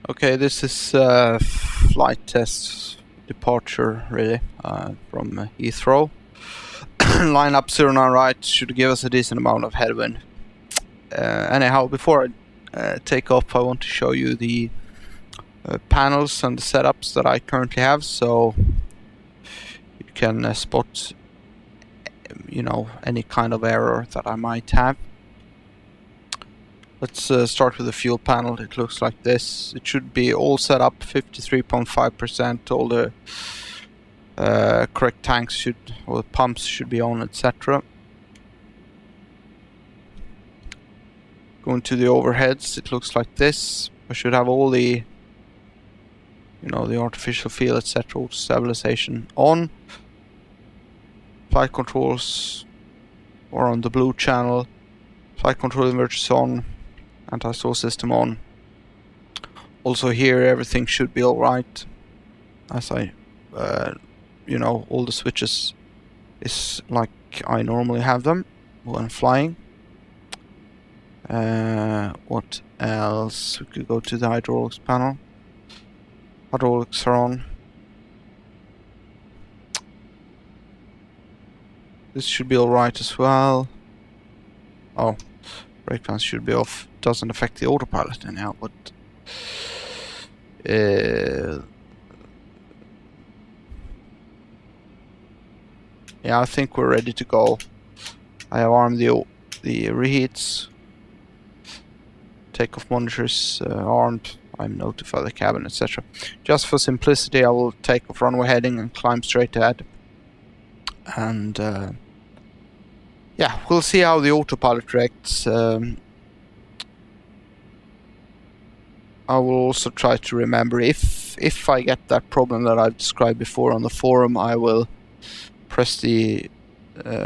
Okay, this is flight test departure really from Heathrow. Line up 09 right should give us a decent amount of headwind. Anyhow, before I take off, I want to show you the panels and the setups that I currently have, so you can spot, any kind of error that I might have. Let's start with the fuel panel. It looks like this. It should be all set up 53.5%. All the correct tanks or the pumps should be on, etc. Going to the overheads, it looks like this. I should have all the, the artificial feel, etc. Auto stabilization on. Flight controls are on the blue channel. Flight control inverters on. Anti-stall system on. Also here everything should be alright, as I all the switches is like I normally have them when flying. What else? We could go to the hydraulics panel. Hydraulics are on. This should be alright as well. Oh, brake fans should be off. Doesn't affect the autopilot anyhow, but yeah, I think we're ready to go. I have armed the reheats. Takeoff monitors armed. I'm notified the cabin, etc. Just for simplicity, I will take off runway heading and climb straight ahead. And yeah, we'll see how the autopilot reacts. I will also try to remember if I get that problem that I've described before on the forum, I will press the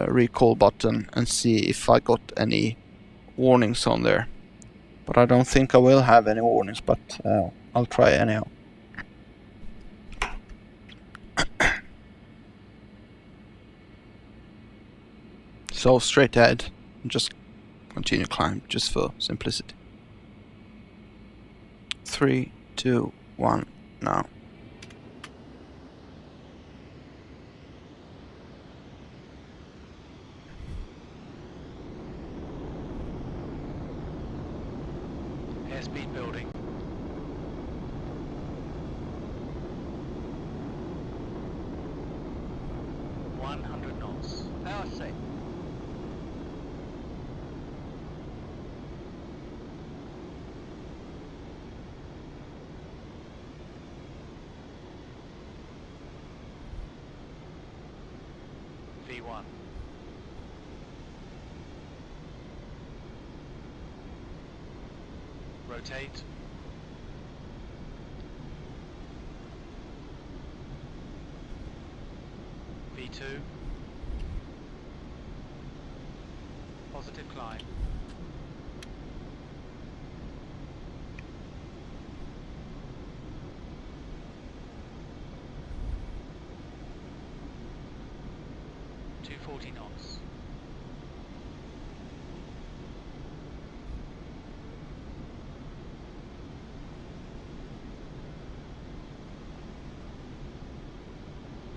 recall button and see if I got any warnings on there. But I don't think I will have any warnings, but I'll try anyhow. So straight ahead, just continue climb, just for simplicity. 3, 2, 1, now. Airspeed building. 100 knots. Power set. V1. Rotate. V2. Positive climb. .240 knots.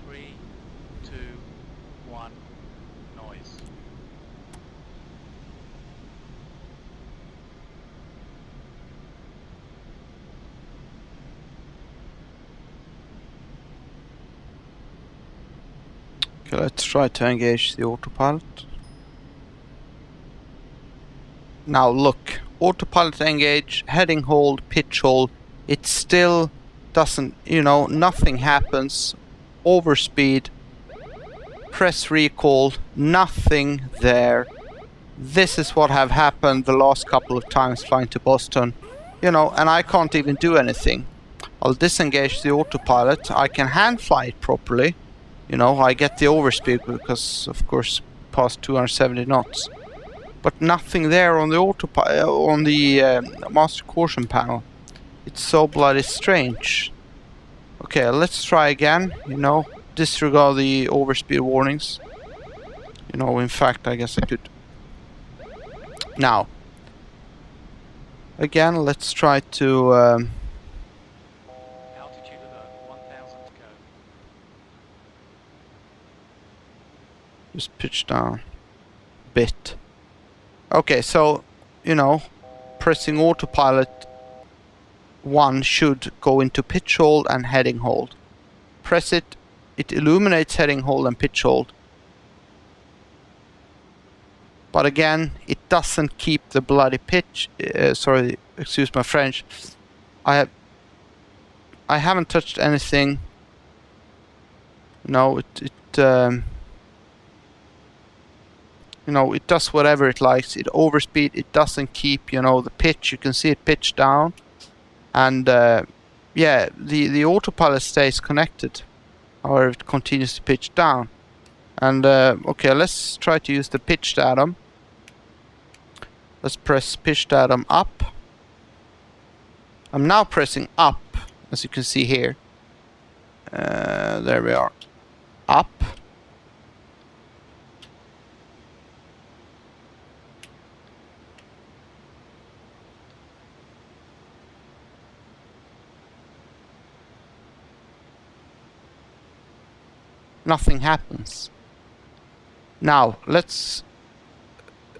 Three, two, one, noise. Okay, let's try to engage the autopilot. Now look, autopilot engage, heading hold, pitch hold, it still doesn't, nothing happens. Overspeed, press recall, nothing there. This is what have happened the last couple of times flying to Boston, and I can't even do anything. I'll disengage the autopilot, I can hand fly it properly. I get the overspeed because, of course, past 270 knots. But nothing there on the autopilot, on the master caution panel. It's so bloody strange. Okay, let's try again. Disregard the overspeed warnings. In fact, I guess I could. Now, again, let's try to Just pitch down a bit. Okay, so, you know, pressing autopilot 1 should go into pitch hold and heading hold. Press it, it illuminates heading hold and pitch hold. But again, it doesn't keep the bloody pitch. Sorry, excuse my French. I haven't touched anything. No, you know, it does whatever it likes. It overspeed. It doesn't keep, you know, the pitch. You can see it pitch down, and yeah, the autopilot stays connected. However, it continues to pitch down. And okay, let's try to use the pitch datum. Let's press pitch datum up. I'm now pressing up, as you can see here. There we are. Up. Nothing happens. Now let's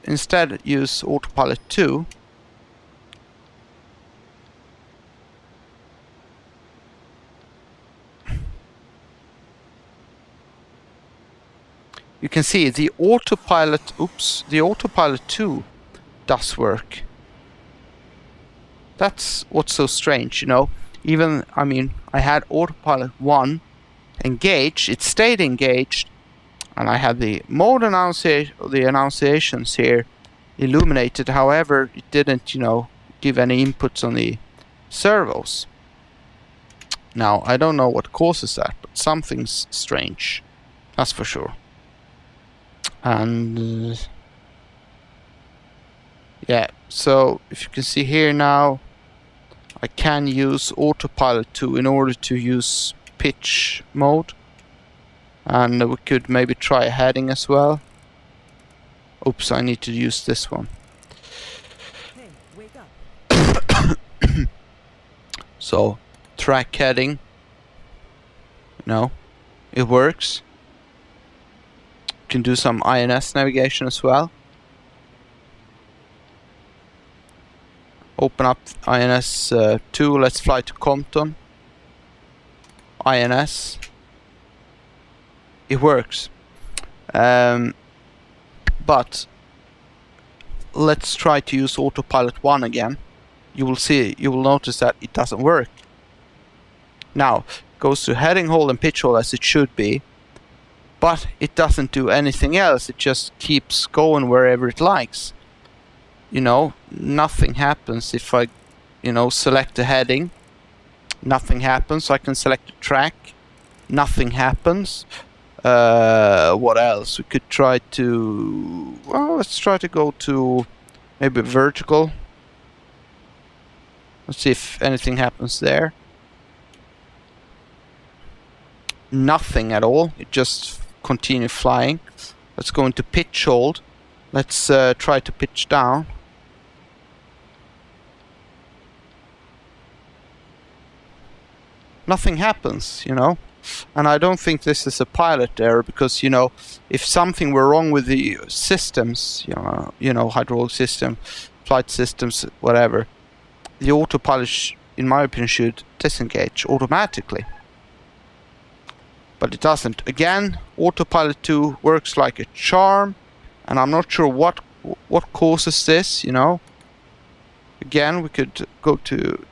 instead use autopilot 2. You can see the autopilot, the autopilot 2 does work. That's what's so strange, you know. Even, I mean, I had autopilot 1 engaged, it stayed engaged, and I had the mode annunciations here illuminated. However, it didn't, you know, give any inputs on the servos. Now, I don't know what causes that, but something's strange, that's for sure. And yeah, so if you can see here now, I can use autopilot 2 in order to use pitch mode, and we could maybe try heading as well. Oops, I need to use this one. Hey, wake up. So track heading, no, it works. Can do some INS navigation as well. Open up INS 2, let's fly to Compton. INS. It works. But let's try to use autopilot 1 again. You will notice that it doesn't work. Now, it goes to heading hold and pitch hold as it should be. But it doesn't do anything else. It just keeps going wherever it likes. You know, nothing happens if I, you know, select the heading. Nothing happens. I can select the track. Nothing happens. What else? We could try to... Well, let's try to go to maybe vertical. Let's see if anything happens there. Nothing at all. It just continue flying. Let's go into pitch hold. Let's try to pitch down. Nothing happens, you know. And I don't think this is a pilot error, because, you know, if something were wrong with the systems, you know, hydraulic system, flight systems, whatever, the autopilot, in my opinion, should disengage automatically. But it doesn't. Again, autopilot 2 works like a charm, and I'm not sure what causes this, you know. Again, we could go to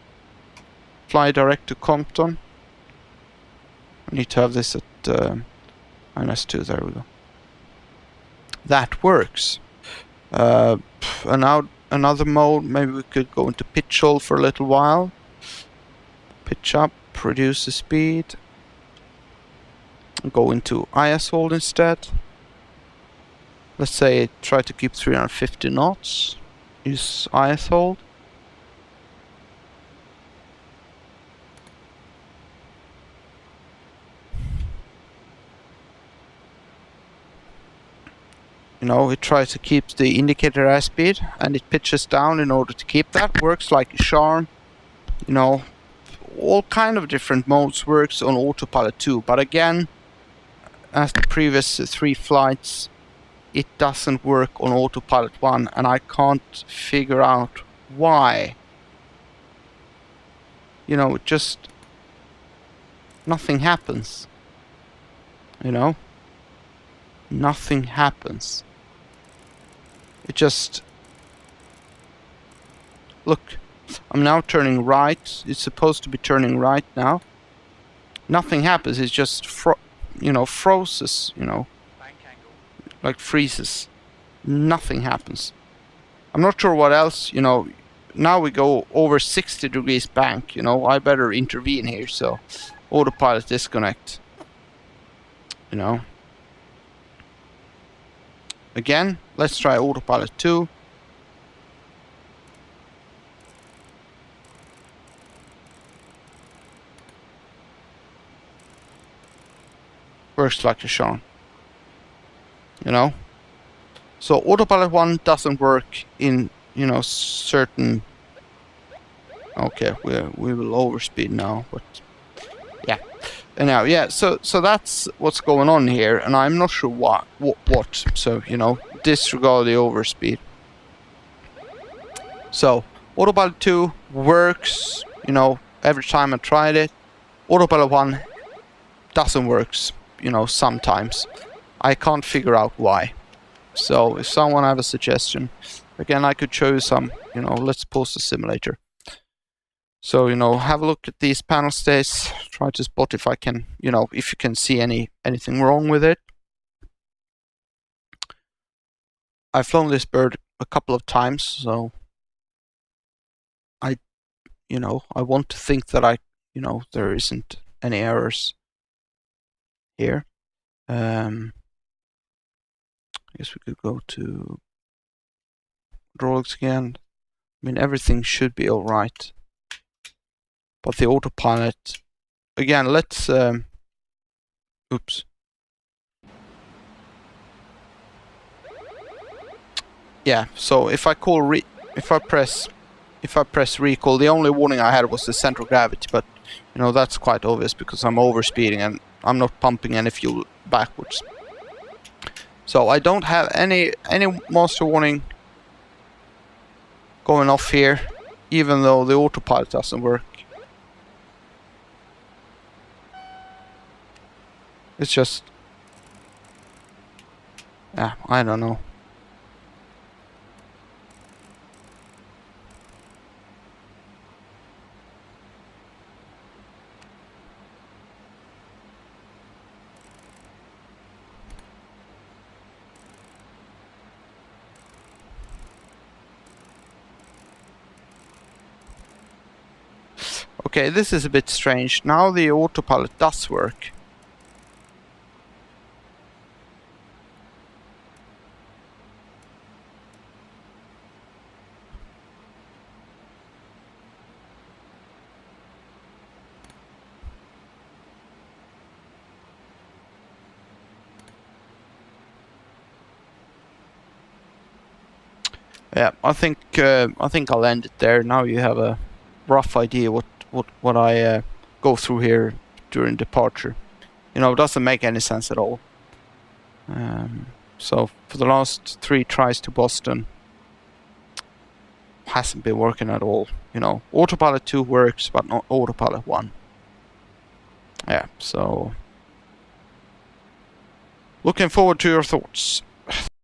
fly direct to Compton. I need to have this at -2. There we go. That works. And now another mode. Maybe we could go into pitch hold for a little while. Pitch up, reduce the speed. Go into IS hold instead. Let's say try to keep 350 knots. Use IS hold. You know, it tries to keep the indicator airspeed, and it pitches down in order to keep that. Works like a charm. You know, all kind of different modes works on autopilot 2. But again, as the previous 3 flights, it doesn't work on autopilot 1, and I can't figure out why. You know, just nothing happens. You know? Nothing happens. It just... Look, I'm now turning right. It's supposed to be turning right now. Nothing happens. It just freezes, you know, Bank angle. like freezes. Nothing happens. I'm not sure what else, you know. Now we go over 60 degrees bank, you know. I better intervene here, so autopilot disconnect. You know. Again, let's try autopilot 2. Works like a charm. You know? So autopilot 1 doesn't work in, you know, certain... Okay, we will overspeed now, but... Yeah. Anyhow, yeah, so that's what's going on here, and I'm not sure what. So, you know, disregard the overspeed. So, autopilot 2 works, you know, every time I tried it. Autopilot 1 doesn't work, you know, sometimes. I can't figure out why. So, if someone have a suggestion, again, I could show you some, you know, let's pause the simulator. So, you know, have a look at these panel states, try to spot if I can, you know, if you can see anything wrong with it. I've flown this bird a couple of times, so I want to think that there isn't any errors here. I guess we could go to hydraulics again. I mean, everything should be all right. But the autopilot, again, let's, oops. Yeah, so if I press recall, the only warning I had was the center of gravity, but, you know, that's quite obvious because I'm overspeeding and I'm not pumping any fuel backwards. So I don't have any master warning going off here, even though the autopilot doesn't work. It's just... yeah, I don't know. Okay, this is a bit strange. Now the autopilot does work. Yeah, I think I'll end it there. Now you have a rough idea what I go through here during departure. You know, it doesn't make any sense at all. So for the last 3 tries to Boston, hasn't been working at all. You know, autopilot 2 works, but not autopilot 1. Yeah, so looking forward to your thoughts.